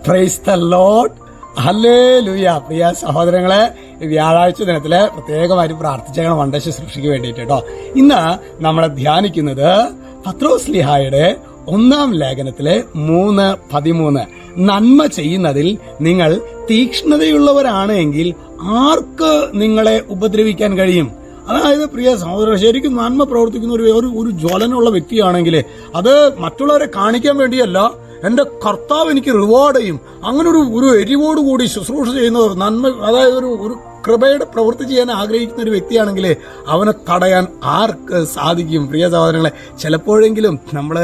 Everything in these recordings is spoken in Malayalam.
Praise the Lord. ഹല്ലേലൂയ. പ്രിയ സഹോദരങ്ങളെ, വ്യാഴാഴ്ച ദിനത്തില് പ്രത്യേകമായിട്ട് പ്രാർത്ഥിച്ചേക്കണം വണ്ട ശുശ്രൂഷയ്ക്ക് വേണ്ടിയിട്ട് കേട്ടോ. ഇന്ന് നമ്മൾ ധ്യാനിക്കുന്നത് പത്രോസ്ലിഹായുടെ 1-ാം ലേഖനത്തിലെ 3:13. നന്മ ചെയ്യുന്നതിൽ നിങ്ങൾ തീക്ഷ്ണതയുള്ളവരാണ് എങ്കിൽ ആർക്ക് നിങ്ങളെ ഉപദ്രവിക്കാൻ കഴിയും? അതായത് പ്രിയ സഹോദരൻ, ശരിക്കും നന്മ പ്രവർത്തിക്കുന്ന ഒരു ജ്വലനുള്ള വ്യക്തിയാണെങ്കിൽ അത് മറ്റുള്ളവരെ കാണിക്കാൻ വേണ്ടിയല്ല, എന്റെ കർത്താവ് എനിക്ക് റിവാർഡ് ചെയ്യും, അങ്ങനെ ഒരു എരിവോടുകൂടി ശുശ്രൂഷ ചെയ്യുന്നവർ, നന്മ, അതായത് ഒരു കൃപയുടെ പ്രവൃത്തി ചെയ്യാൻ ആഗ്രഹിക്കുന്ന ഒരു വ്യക്തിയാണെങ്കിൽ അവനെ തടയാൻ ആർക്ക് സാധിക്കും? പ്രിയ സഹോദരങ്ങളെ, ചിലപ്പോഴെങ്കിലും നമ്മൾ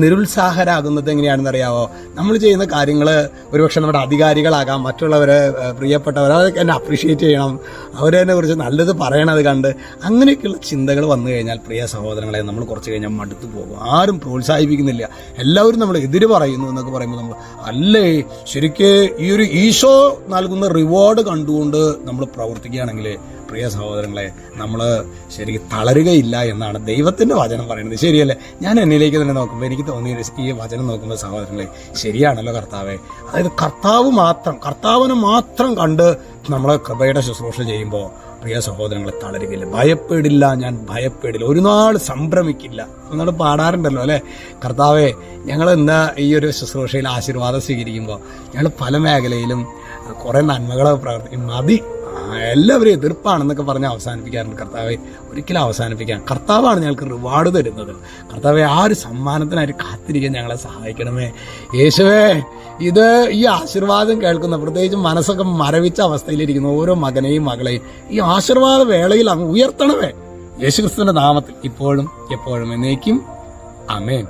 നിരുത്സാഹരാകുന്നത് എങ്ങനെയാണെന്ന് അറിയാവോ? നമ്മൾ ചെയ്യുന്ന കാര്യങ്ങൾ ഒരുപക്ഷെ നമ്മുടെ അധികാരികളാകാം, മറ്റുള്ളവരെ, പ്രിയപ്പെട്ടവർ, അതൊക്കെ എന്നെ അപ്രീഷിയേറ്റ് ചെയ്യണം, അവരെന്നെ കുറിച്ച് നല്ലത് പറയണത് കണ്ട് അങ്ങനെയൊക്കെയുള്ള ചിന്തകൾ വന്നു കഴിഞ്ഞാൽ പ്രിയ സഹോദരങ്ങളെ, നമ്മൾ കുറച്ച് കഴിഞ്ഞാൽ മടുത്തു പോകും. ആരും പ്രോത്സാഹിപ്പിക്കുന്നില്ല, എല്ലാവരും നമ്മൾ എതിര് പറയുന്നു എന്നൊക്കെ പറയുമ്പോൾ നമ്മൾ അല്ലേ, ശരിക്ക് ഈ ഒരു ഈശോ നൽകുന്ന റിവാർഡ് കണ്ടുകൊണ്ട് നമ്മൾ പ്രവർത്തിക്കുകയാണെങ്കിൽ പ്രിയ സഹോദരങ്ങളെ, നമ്മൾ ശരിക്കും തളരുകയില്ല എന്നാണ് ദൈവത്തിന്റെ വചനം പറയുന്നത്. ശരിയല്ലേ? ഞാൻ എന്നിലേക്ക് തന്നെ നോക്കുമ്പോൾ എനിക്ക് തോന്നിയ ഈ വചനം നോക്കുമ്പോൾ സഹോദരങ്ങളെ, ശരിയാണല്ലോ കർത്താവെ. അതായത് കർത്താവിനെ മാത്രം കണ്ട് നമ്മൾ കൃപയുടെ ശുശ്രൂഷ ചെയ്യുമ്പോൾ പ്രിയ സഹോദരങ്ങളെ തളരുകയില്ല. ഭയപ്പെടില്ല, ഞാൻ ഭയപ്പെടില്ല, ഒരു നാൾ സംഭ്രമിക്കില്ല നിങ്ങൾ പാടാറുണ്ടല്ലോ അല്ലെ? കർത്താവെ, ഞങ്ങൾ ഇന്ന് ഈ ഒരു ശുശ്രൂഷയിൽ ആശീർവാദം സ്വീകരിക്കുമ്പോൾ ഞങ്ങൾ പല മേഖലയിലും കുറെ നന്മകൾ പ്രവർത്തിക്കും, മതി, എല്ലാവരും എതിർപ്പാണെന്നൊക്കെ പറഞ്ഞ് അവസാനിപ്പിക്കാറുണ്ട്. കർത്താവെ, ഒരിക്കലും അവസാനിപ്പിക്കാൻ, കർത്താവാണ് ഞങ്ങൾക്ക് റിവാർഡ് തരുന്നത്. കർത്താവെ, ആ ഒരു സമ്മാനത്തിനായിട്ട് കാത്തിരിക്കാൻ ഞങ്ങളെ സഹായിക്കണമേ യേശുവേ. ഈ ആശീർവാദം കേൾക്കുന്ന, പ്രത്യേകിച്ച് മനസ്സൊക്കെ മരവിച്ച അവസ്ഥയിലിരിക്കുന്ന ഓരോ മകനെയും മകളെയും ഈ ആശീർവാദ വേളയിൽ അങ്ങ് ഉയർത്തണമേ യേശുക്രിസ്തുവിന്റെ നാമത്തിൽ, ഇപ്പോഴും എപ്പോഴും എന്നേക്കും. ആമേൻ.